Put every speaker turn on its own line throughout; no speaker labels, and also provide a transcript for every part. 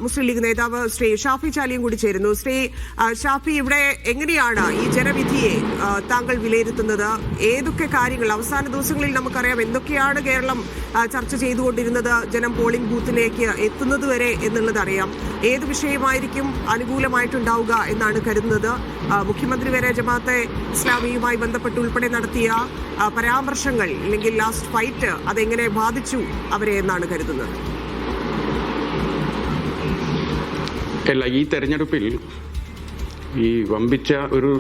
മുസ്ലിം league നേതാവ് ശ്രീ ഷാഫി ചാലിയും കൂടി ചേരുന്നു. ശ്രീ ഷാഫി, ഇവിടെ എങ്ങനെയാണ് ഈ ജനവിധിയെ താങ്കൾ വിലയിരുത്തുന്നത്? ഏതൊക്കെ കാര്യങ്ങൾ അവസാന ദിവസങ്ങളിൽ നമുക്കറിയാം എന്തൊക്കെയാണ് കേരളം ചർച്ച ചെയ്തുകൊണ്ടിരുന്നത്, ജനം പോളിംഗ് ബൂത്തിലേക്ക് എത്തുന്നത് വരെ എന്നുള്ളത് അറിയാം. ഏത് വിഷയമായിരിക്കും അനുകൂലമായിട്ടുണ്ടാവുക എന്നാണ് കരുതുന്നത്? മുഖ്യമന്ത്രി വരെ ജമാഅത്തെ ഇസ്ലാമിയുമായി ബന്ധപ്പെട്ട് ഉൾപ്പെടെ നടത്തിയ പരാമർശങ്ങൾ അല്ലെങ്കിൽ ലാസ്റ്റ് ഫൈറ്റ് അതെങ്ങനെ ബാധിച്ചു അവരെ എന്നാണ് കരുതുന്നത്?
അല്ല, ഈ തെരഞ്ഞെടുപ്പിൽ ഈ വമ്പിച്ച ഒരു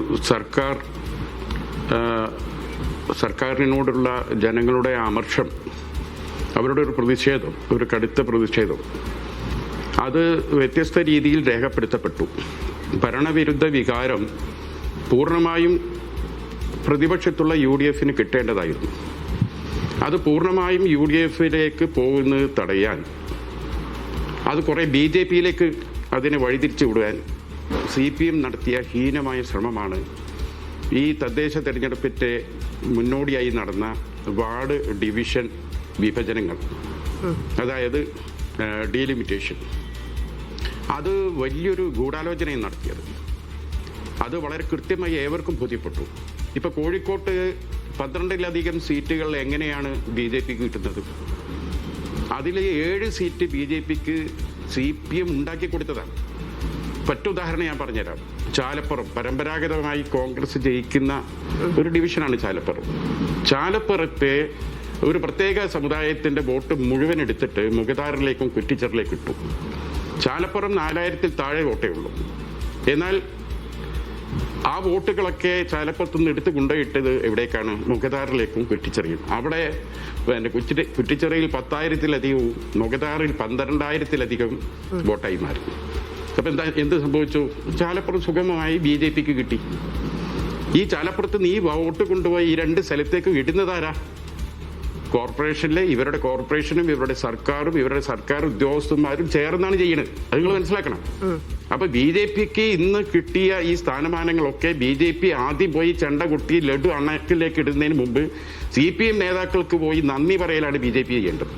സർക്കാരിനോടുള്ള ജനങ്ങളുടെ അമർഷം, അവരുടെ ഒരു പ്രതിഷേധം, ഒരു കടുത്ത പ്രതിഷേധം, അത് വ്യത്യസ്ത രീതിയിൽ രേഖപ്പെടുത്തപ്പെട്ടു. ഭരണവിരുദ്ധ വികാരം പൂർണ്ണമായും പ്രതിപക്ഷത്തുള്ള UDF-ന് കിട്ടേണ്ടതായിരുന്നു. അത് പൂർണ്ണമായും UDF-ലേക്ക് പോകുന്നത് തടയാൻ, അത് കുറേ BJP-യിലേക്ക് അതിനെ വഴിതിരിച്ചു വിടുവാൻ CPM നടത്തിയ ഹീനമായ ശ്രമമാണ് ഈ തദ്ദേശ തെരഞ്ഞെടുപ്പിൻ്റെ മുന്നോടിയായി നടന്ന വാർഡ് ഡിവിഷൻ വിഭജനങ്ങൾ, അതായത് ഡീലിമിറ്റേഷൻ. അത് വലിയൊരു ഗൂഢാലോചനയും നടത്തിയത്. അത് വളരെ കൃത്യമായി ഏവർക്കും ബോധ്യപ്പെട്ടു. ഇപ്പൊ കോഴിക്കോട്ട് 12-ലധികം സീറ്റുകൾ എങ്ങനെയാണ് BJP-ക്ക് കിട്ടുന്നത്? അതിൽ 7 സീറ്റ് BJP-ക്ക് CPM ഉണ്ടാക്കി കൊടുത്തതാണ്. ഉദാഹരണം ഞാൻ പറഞ്ഞുതരാം. ചാലപ്പുറം പരമ്പരാഗതമായി കോൺഗ്രസ് ജയിക്കുന്ന ഒരു ഡിവിഷനാണ് ചാലപ്പുറം. ചാലപ്പുറത്തെ ഒരു പ്രത്യേക സമുദായത്തിന്റെ വോട്ട് മുഴുവൻ എടുത്തിട്ട് മുഖദാറിലേക്കും കുറ്റിച്ചറിലേക്കും ഇട്ടു. ചാലപ്പുറം 4000-ൽ താഴെ വോട്ടേ ഉള്ളൂ. എന്നാൽ ആ വോട്ടുകളൊക്കെ ചാലപ്പുറത്തുനിന്ന് എടുത്ത് കൊണ്ടുപോയിട്ടത് എവിടേക്കാണ്? മുഖദാറിലേക്കും കുറ്റിച്ചെറിയും. അവിടെ കുറ്റിച്ചെറിയിൽ 10,000-ലധികവും മുഖദാറിൽ 12,000-ലധികം വോട്ടായി മാറി. അപ്പൊ എന്ത് സംഭവിച്ചു? ചാലപ്പുറം സുഗമമായി BJP-ക്ക് കിട്ടി. ഈ ചാലപ്പുറത്ത് നീ വോട്ട് കൊണ്ടുപോയി ഈ 2 സ്ഥലത്തേക്ക് ഇടുന്നതാരാ? കോർപ്പറേഷനിലെ ഇവരുടെ കോർപ്പറേഷനും ഇവരുടെ സർക്കാർ ഉദ്യോഗസ്ഥന്മാരും ചേർന്നാണ് ചെയ്യുന്നത്. അത് നിങ്ങൾ മനസ്സിലാക്കണം. അപ്പൊ BJP-ക്ക് ഇന്ന് കിട്ടിയ ഈ സ്ഥാനമാനങ്ങളൊക്കെ BJP ആദ്യം പോയി ചെണ്ട കുട്ടി ലഡു അണക്കിലേക്ക് ഇടുന്നതിന് മുമ്പ് CPM നേതാക്കൾക്ക് പോയി നന്ദി പറയലാണ് BJP ചെയ്യേണ്ടത്.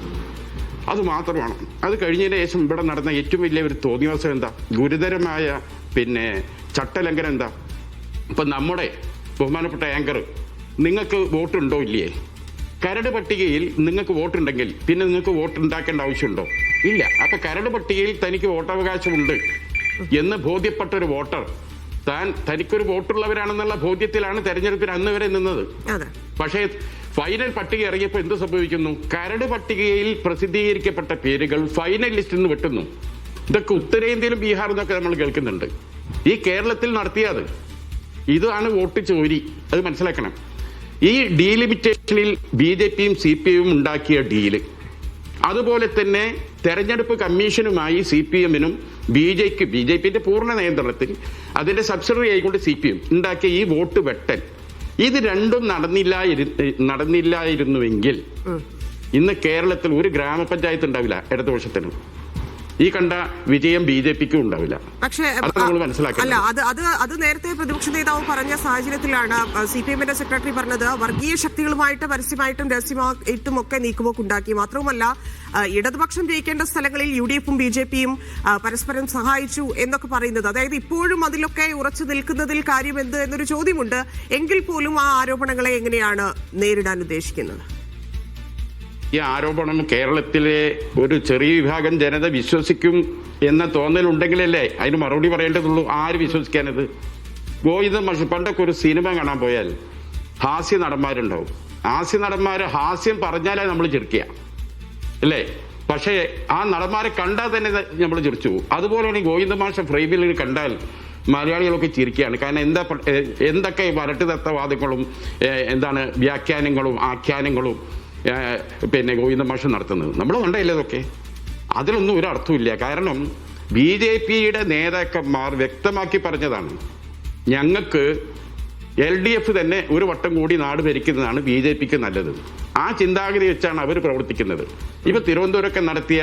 അത് മാത്രമാണ്. അത് കഴിഞ്ഞതിന് ശേഷം ഇവിടെ നടന്ന ഏറ്റവും വലിയ ഒരു തോന്നിവാസം എന്താ? ഗുരുതരമായ ചട്ടലംഘനം എന്താ? ഇപ്പൊ നമ്മുടെ ബഹുമാനപ്പെട്ട ആങ്കർ, നിങ്ങൾക്ക് വോട്ടുണ്ടോ ഇല്ലയേ? കരട് പട്ടികയിൽ നിങ്ങൾക്ക് വോട്ടുണ്ടെങ്കിൽ പിന്നെ നിങ്ങൾക്ക് വോട്ട് ഉണ്ടാക്കേണ്ട ആവശ്യമുണ്ടോ? ഇല്ല. അപ്പൊ കരട് പട്ടികയിൽ തനിക്ക് വോട്ടവകാശമുണ്ട് എന്ന് ബോധ്യപ്പെട്ട ഒരു വോട്ടർ തനിക്കൊരു വോട്ടുള്ളവരാണെന്നുള്ള ബോധ്യത്തിലാണ് തെരഞ്ഞെടുപ്പിന് അന്ന് വരെ നിന്നത്. പക്ഷേ ഫൈനൽ പട്ടിക ഇറങ്ങിയപ്പോൾ എന്ത് സംഭവിക്കുന്നു? കരട് പട്ടികയിൽ പ്രസിദ്ധീകരിക്കപ്പെട്ട പേരുകൾ ഫൈനൽ ലിസ്റ്റിൽ നിന്ന് വെട്ടുന്നു. ഇതൊക്കെ ഉത്തരേന്ത്യയിലും ബീഹാറിൽ നിന്നൊക്കെ നമ്മൾ കേൾക്കുന്നുണ്ട്. ഈ കേരളത്തിൽ നടത്തിയത് ഇതാണ് വോട്ട് ചോരി. അത് മനസ്സിലാക്കണം. ഈ ഡീലിമിറ്റേഷനിൽ BJP-യും CPM-ഉം ഉണ്ടാക്കിയ ഡീല്, അതുപോലെ തന്നെ തെരഞ്ഞെടുപ്പ് കമ്മീഷനുമായി CPM-നും BJP-ന്റെ പൂർണ്ണ നിയന്ത്രണത്തിൽ അതിന്റെ സബ്സിഡറി ആയിക്കൊണ്ട് CPM ഉണ്ടാക്കിയ ഈ വോട്ട് വെട്ടൽ, ഇത് രണ്ടും നടന്നില്ലായിരുന്നുവെങ്കിൽ ഇന്ന് കേരളത്തിൽ ഒരു ഗ്രാമപഞ്ചായത്ത് ഉണ്ടാവില്ല ഇടതുപക്ഷത്തിന്. ഈ കണ്ട വിജയം BJP-ക്കും ഉണ്ടാവില്ല. പക്ഷേ
അല്ല, അത് നേരത്തെ പ്രതിപക്ഷ നേതാവ് പറഞ്ഞ സാഹചര്യത്തിലാണ് CPM-ന്റെ സെക്രട്ടറി പറഞ്ഞത് വർഗീയ ശക്തികളുമായിട്ട് പരസ്യമായിട്ടും രഹസ്യമായിട്ടും ഒക്കെ നീക്കുപോക്കുണ്ടാക്കി. മാത്രവുമല്ല, ഇടതുപക്ഷം ജയിക്കേണ്ട സ്ഥലങ്ങളിൽ UDF-ഉം BJP-യും പരസ്പരം സഹായിച്ചു എന്നൊക്കെ പറയുന്നത്. അതായത് ഇപ്പോഴും അതിലൊക്കെ ഉറച്ചു നിൽക്കുന്നതിൽ കാര്യം എന്ത് എന്നൊരു ചോദ്യമുണ്ട്. എങ്കിൽ പോലും ആ ആരോപണങ്ങളെ എങ്ങനെയാണ് നേരിടാൻ ഉദ്ദേശിക്കുന്നത്?
ഈ ആരോപണം കേരളത്തിലെ ഒരു ചെറിയ വിഭാഗം ജനത വിശ്വസിക്കും എന്ന തോന്നലുണ്ടെങ്കിലല്ലേ അതിന് മറുപടി പറയേണ്ടതുള്ളൂ. ആര് വിശ്വസിക്കാനത്? ഗോവിന്ദൻ മാഷ് പണ്ടൊക്കെ ഒരു സിനിമ കാണാൻ പോയാൽ ഹാസ്യ നടന്മാരുണ്ടാവും. ഹാസ്യ നടന്മാര് ഹാസ്യം പറഞ്ഞാലേ നമ്മൾ ചിരിക്കുക അല്ലേ? പക്ഷേ ആ നടന്മാരെ കണ്ടാൽ തന്നെ നമ്മൾ ചിരിച്ചു പോകും. അതുപോലെയാണ് ഗോവിന്ദൻ മാഷ ഫ്രെയിമിൽ കണ്ടാൽ മലയാളികളൊക്കെ ചിരിക്കുകയാണ്. കാരണം എന്തൊക്കെ വരട്ടുതത്വവാദങ്ങളും വ്യാഖ്യാനങ്ങളും ആഖ്യാനങ്ങളും ഗോവിന്ദൻ മാഷ് നടത്തുന്നത് നമ്മൾ കണ്ടല്ലേ? ഇതൊക്കെ അതിലൊന്നും ഒരു അർത്ഥമില്ല. കാരണം BJP-യുടെ നേതാക്കന്മാർ വ്യക്തമാക്കി പറഞ്ഞതാണ്, ഞങ്ങൾക്ക് LDF തന്നെ ഒരു വട്ടം കൂടി നാട് ഭരിക്കുന്നതാണ് BJP-ക്ക് നല്ലത്. ആ ചിന്താഗതി വെച്ചാണ് അവർ പ്രവർത്തിക്കുന്നത്. ഇപ്പൊ തിരുവനന്തപുരമൊക്കെ നടത്തിയ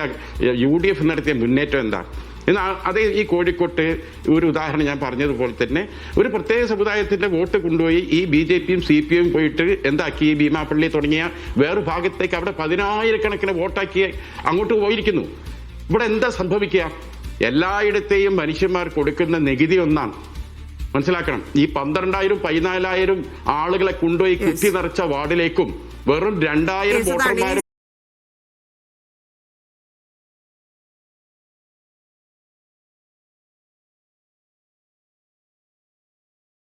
UDF നടത്തിയ മുന്നേറ്റം എന്താ? എന്നാൽ അതേ ഈ കോഴിക്കോട്ട് ഒരു ഉദാഹരണം ഞാൻ പറഞ്ഞതുപോലെ തന്നെ ഒരു പ്രത്യേക സമുദായത്തിന്റെ വോട്ട് കൊണ്ടുപോയി ഈ BJP-യും CPM-ഉം പോയിട്ട് എന്താക്കി? ഈ ഭീമാപ്പള്ളി തുടങ്ങിയ വേറൊരു ഭാഗത്തേക്ക് അവിടെ 10,000 കണക്കിന് വോട്ടാക്കി അങ്ങോട്ട് പോയിരിക്കുന്നു. ഇവിടെ എന്താ സംഭവിക്കുക? എല്ലായിടത്തെയും മനുഷ്യന്മാർ കൊടുക്കുന്ന നികുതി ഒന്നാണ്. മനസ്സിലാക്കണം. ഈ 12,000 14,000 ആളുകളെ കൊണ്ടുപോയി കുത്തി നിറച്ച വാർഡിലേക്കും വെറും 2,000 വോട്ടർമാർ